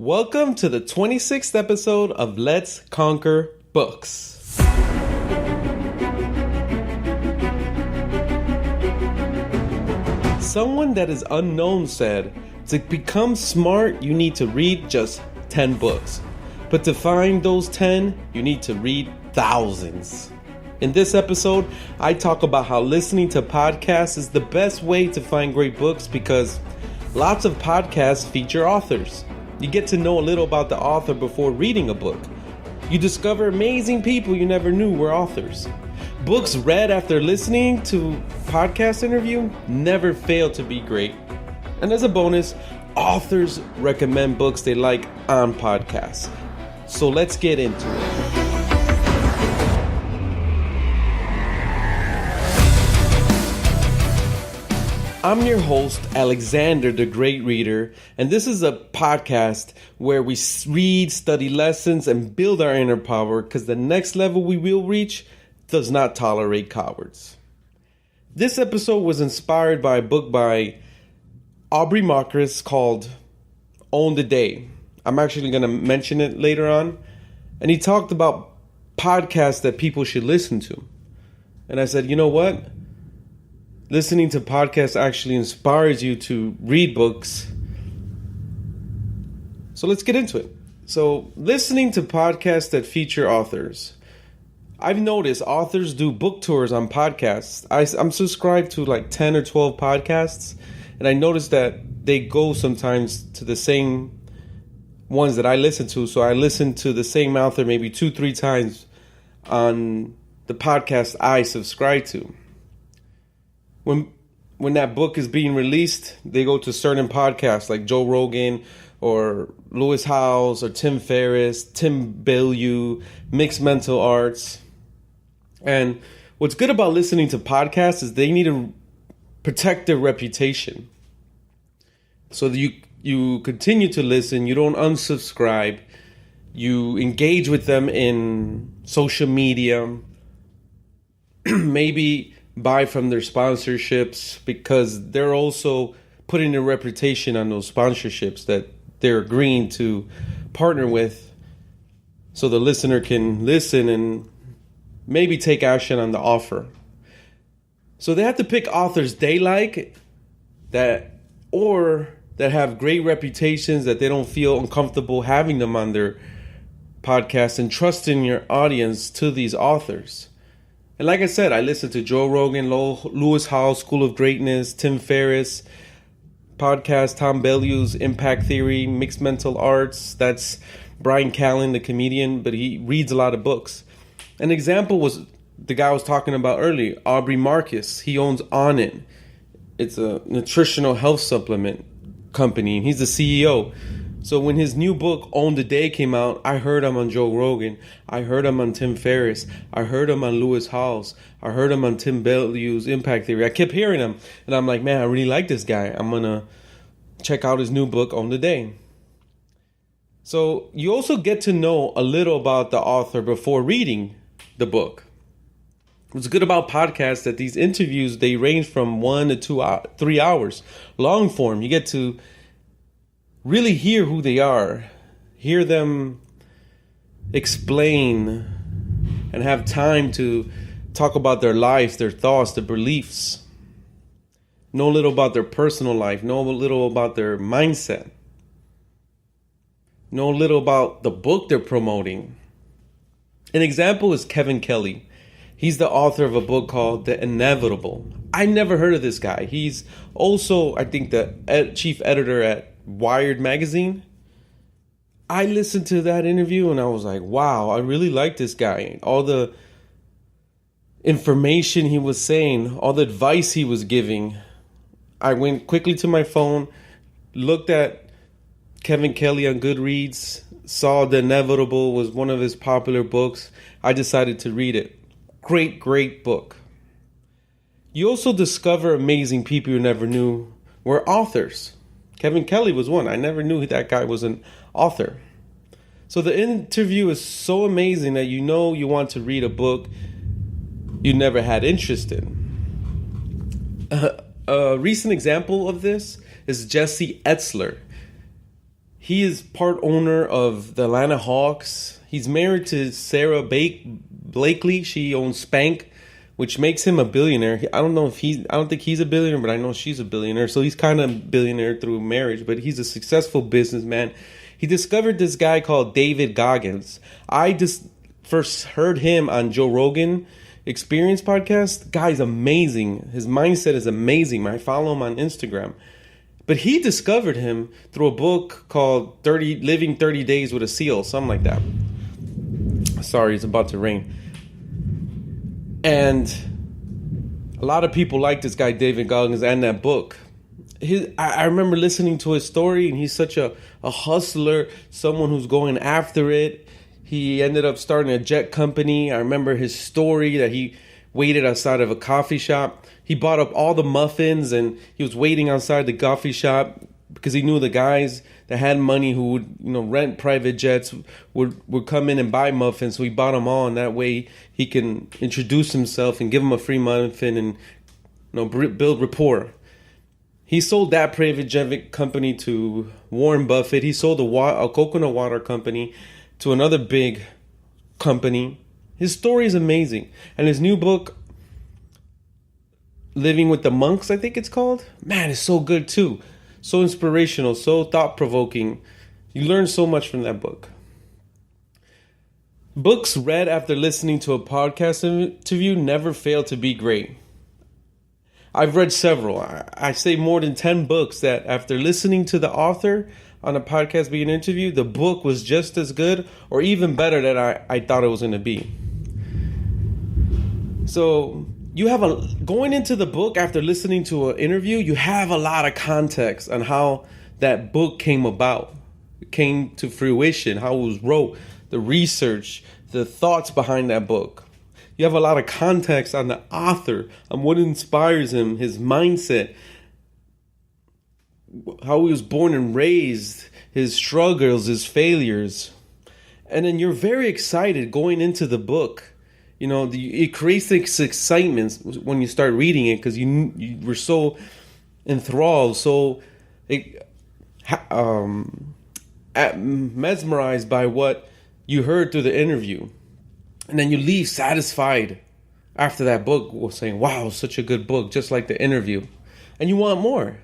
Welcome to the 26th episode of Let's Conquer Books. Someone that is unknown said, to become smart, you need to read just 10 books. But to find those 10, you need to read thousands. In this episode, I talk about how listening to podcasts is the best way to find great books because lots of podcasts feature authors. You get to know a little about the author before reading a book. You discover amazing people you never knew were authors. Books read after listening to podcast interview never fail to be great. And as a bonus, authors recommend books they like on podcasts. So let's get into it. I'm your host, Alexander, the Great Reader, and this is a podcast where we read, study lessons, and build our inner power because the next level we will reach does not tolerate cowards. This episode was inspired by a book by Aubrey Marcus called Own the Day. I'm actually going to mention it later on. And he talked about podcasts that people should listen to. And I said, you know what? Listening to podcasts actually inspires you to read books. So let's get into it. So listening to podcasts that feature authors. I've noticed authors do book tours on podcasts. I'm subscribed to like 10 or 12 podcasts. And I noticed that they go sometimes to the same ones that I listen to. So I listen to the same author maybe 2-3 times on the podcast I subscribe to. When that book is being released, they go to certain podcasts like Joe Rogan or Lewis Howes or Tim Ferriss, Tim Bilyeu, Mixed Mental Arts. And what's good about listening to podcasts is they need to protect their reputation. So that you continue to listen, you don't unsubscribe, you engage with them in social media, maybe buy from their sponsorships because they're also putting their reputation on those sponsorships that they're agreeing to partner with so the listener can listen and maybe take action on the offer. So they have to pick authors they like that have great reputations that they don't feel uncomfortable having them on their podcast and trusting your audience to these authors. And like I said, I listen to Joe Rogan, Lewis Howes, School of Greatness, Tim Ferriss, podcast, Tom Bilyeu's Impact Theory, Mixed Mental Arts. That's Brian Callen, the comedian, but he reads a lot of books. An example was the guy I was talking about earlier, Aubrey Marcus. He owns Onnit. It's a nutritional health supplement company, and he's the CEO. So when his new book, Own the Day, came out, I heard him on Joe Rogan. I heard him on Tim Ferriss. I heard him on Lewis Howes. I heard him on Tim Bilyeu's Impact Theory. I kept hearing him. And I'm like, man, I really like this guy. I'm going to check out his new book, Own the Day. So you also get to know a little about the author before reading the book. What's good about podcasts that these interviews, they range from 1 to 3 hours. Long form, you get to really hear who they are, hear them explain, and have time to talk about their life, their thoughts, their beliefs. Know a little about their personal life, know a little about their mindset. Know a little about the book they're promoting. An example is Kevin Kelly. He's the author of a book called The Inevitable. I never heard of this guy. He's also, I think, the chief editor at Wired magazine. I listened to that interview and I was like, wow, I really like this guy. All the information he was saying, all the advice he was giving. I went quickly to my phone, looked at Kevin Kelly on Goodreads, saw The Inevitable was one of his popular books. I decided to read it. Great book. You also discover amazing people you never knew were authors. Kevin Kelly was one. I never knew that guy was an author. So the interview is so amazing that you know you want to read a book you never had interest in. A recent example of this is Jesse Etzler. He is part owner of the Atlanta Hawks. He's married to Sarah Blakely. She owns Spank, which makes him a billionaire. I don't think he's a billionaire, but I know she's a billionaire. So he's kind of billionaire through marriage, but he's a successful businessman. He discovered this guy called David Goggins. I just first heard him on Joe Rogan Experience podcast. The guy's amazing. His mindset is amazing. I follow him on Instagram. But he discovered him through a book called Living 30 Days with a Seal, something like that. Sorry, it's about to rain. And a lot of people like this guy, David Goggins, and that book. I remember listening to his story, and he's such a hustler, someone who's going after it. He ended up starting a jet company. I remember his story that he waited outside of a coffee shop. He bought up all the muffins, and he was waiting outside the coffee shop because he knew the guys that had money who would, rent private jets would come in and buy muffins. So he bought them all, and that way he can introduce himself and give them a free muffin and build rapport. He sold that private jet company to Warren Buffett. He sold a coconut water company to another big company. His story is amazing. And his new book, Living with the Monks, I think it's called. Man, it's so good too. So inspirational, so thought-provoking. You learn so much from that book. Books read after listening to a podcast interview never fail to be great. I've read several. I say more than 10 books that after listening to the author on a podcast being interviewed, the book was just as good or even better than I thought it was going to be. So you have going into the book after listening to an interview, you have a lot of context on how that book came about. It came to fruition, how it was wrote, the research, the thoughts behind that book. You have a lot of context on the author, on what inspires him, his mindset, how he was born and raised, his struggles, his failures. And then you're very excited going into the book. It creates this excitement when you start reading it because you were so enthralled, so mesmerized by what you heard through the interview. And then you leave satisfied after that book, saying, wow, such a good book, just like the interview. And you want more.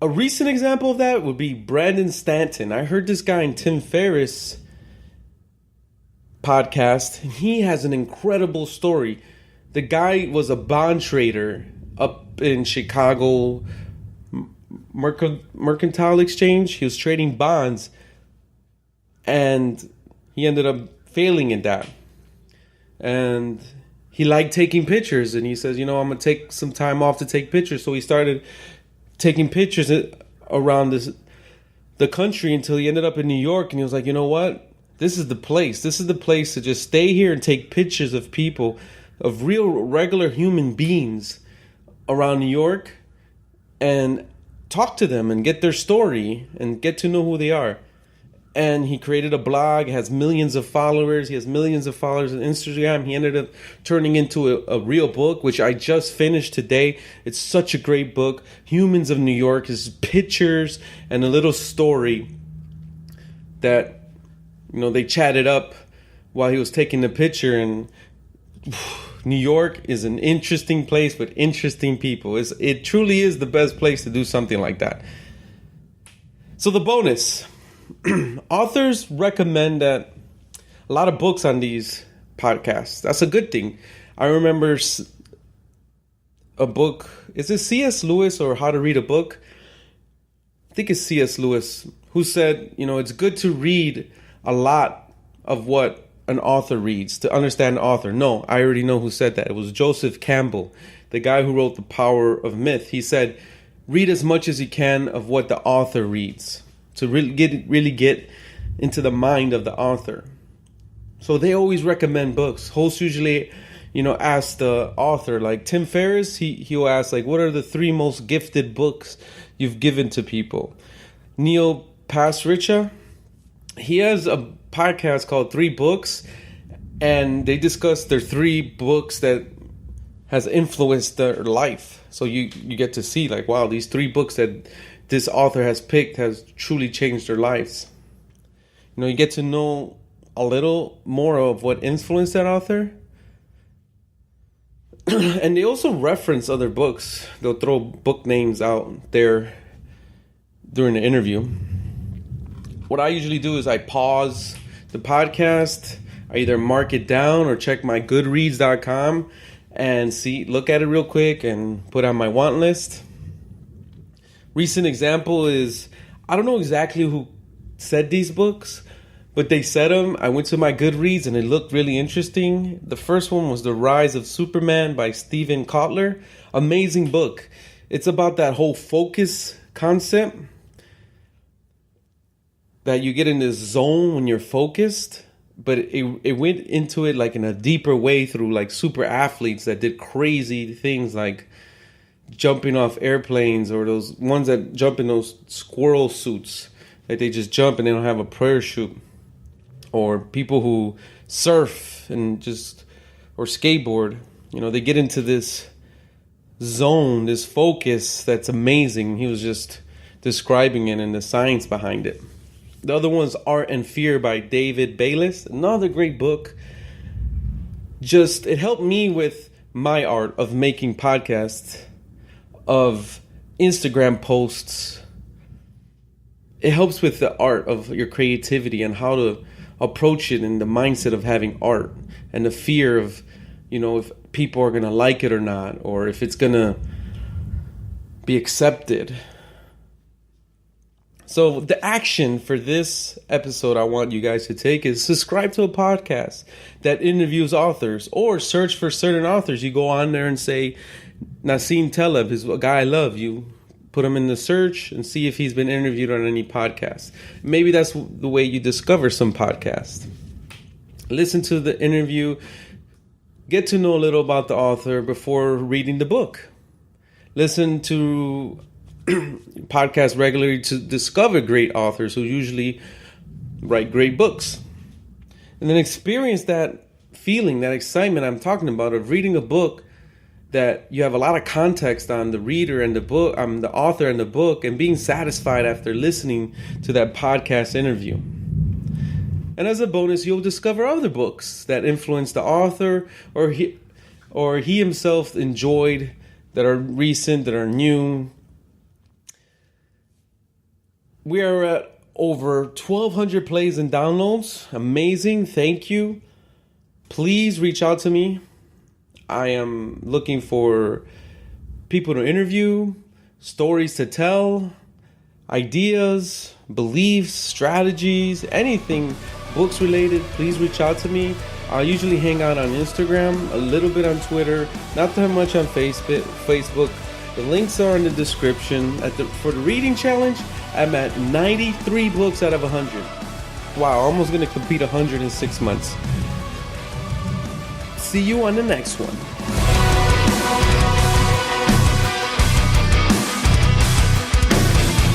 A recent example of that would be Brandon Stanton. I heard this guy in Tim Ferriss podcast, and he has an incredible story. The guy was a bond trader up in Chicago Mercantile Exchange. He was trading bonds, and he ended up failing in that. And he liked taking pictures, and he says, I'm going to take some time off to take pictures. So he started taking pictures around the country until he ended up in New York, and he was like, you know what? This is the place. This is the place to just stay here and take pictures of people, of real, regular human beings around New York, and talk to them and get their story and get to know who they are. And he created a blog, has millions of followers. He has millions of followers on Instagram. He ended up turning into a real book, which I just finished today. It's such a great book. Humans of New York, his pictures and a little story that they chatted up while he was taking the picture. And New York is an interesting place with interesting people. It truly is the best place to do something like that. So the bonus. Authors recommend that a lot of books on these podcasts. That's a good thing. I remember a book. Is it C.S. Lewis or How to Read a Book? I think it's C.S. Lewis who said, it's good to read a lot of what an author reads to understand the author. No, I already know who said that. It was Joseph Campbell, the guy who wrote The Power of Myth. He said, read as much as you can of what the author reads to really get into the mind of the author. So they always recommend books. Hosts usually, ask the author, like Tim Ferriss, he'll ask, like, what are the 3 most gifted books you've given to people? Neil Pasricha, he has a podcast called 3 Books, and they discuss their 3 books that has influenced their life. So you get to see, like, wow, these 3 books that this author has picked has truly changed their lives. You know, you get to know a little more of what influenced that author. And they also reference other books. They'll throw book names out there during the interview. What I usually do is I pause the podcast. I either mark it down or check my goodreads.com and look at it real quick and put on my want list. Recent example is, I don't know exactly who said these books, but they said them. I went to my Goodreads and it looked really interesting. The first one was The Rise of Superman by Steven Kotler. Amazing book. It's about that whole focus concept, that you get in this zone when you're focused. But it went into it like in a deeper way through like super athletes that did crazy things like jumping off airplanes, or those ones that jump in those squirrel suits that they just jump and they don't have a parachute. Or people who surf and or skateboard, you know, they get into this zone, this focus that's amazing. He was just describing it and the science behind it. The other one's Art and Fear by David Bayless. Another great book. It helped me with my art of making podcasts, of Instagram posts. It helps with the art of your creativity and how to approach it, in the mindset of having art and the fear of, you know, if people are going to like it or not, or if it's going to be accepted. So the action for this episode I want you guys to take is subscribe to a podcast that interviews authors, or search for certain authors. You go on there and say, Nassim Taleb is a guy I love. You put him in the search and see if he's been interviewed on any podcast. Maybe that's the way you discover some podcast. Listen to the interview. Get to know a little about the author before reading the book. Listen to podcasts regularly to discover great authors who usually write great books. And then experience that feeling, that excitement I'm talking about of reading a book that you have a lot of context on the reader and the book, the author and the book, and being satisfied after listening to that podcast interview. And as a bonus, you'll discover other books that influenced the author or he himself enjoyed, that are recent, that are new. We are at over 1,200 plays and downloads. Amazing. Thank you. Please reach out to me. I am looking for people to interview, stories to tell, ideas, beliefs, strategies, anything books related. Please reach out to me. I usually hang out on Instagram, a little bit on Twitter, not that much on Facebook. The links are in the description. For the reading challenge, I'm at 93 books out of 100. Wow, almost going to complete 100 in 6 months. See you on the next one.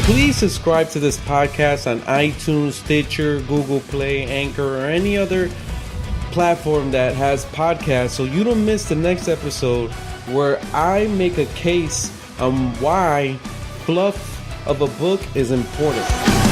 Please subscribe to this podcast on iTunes, Stitcher, Google Play, Anchor, or any other platform that has podcasts, so you don't miss the next episode where I make a case on why fluff of a book is important.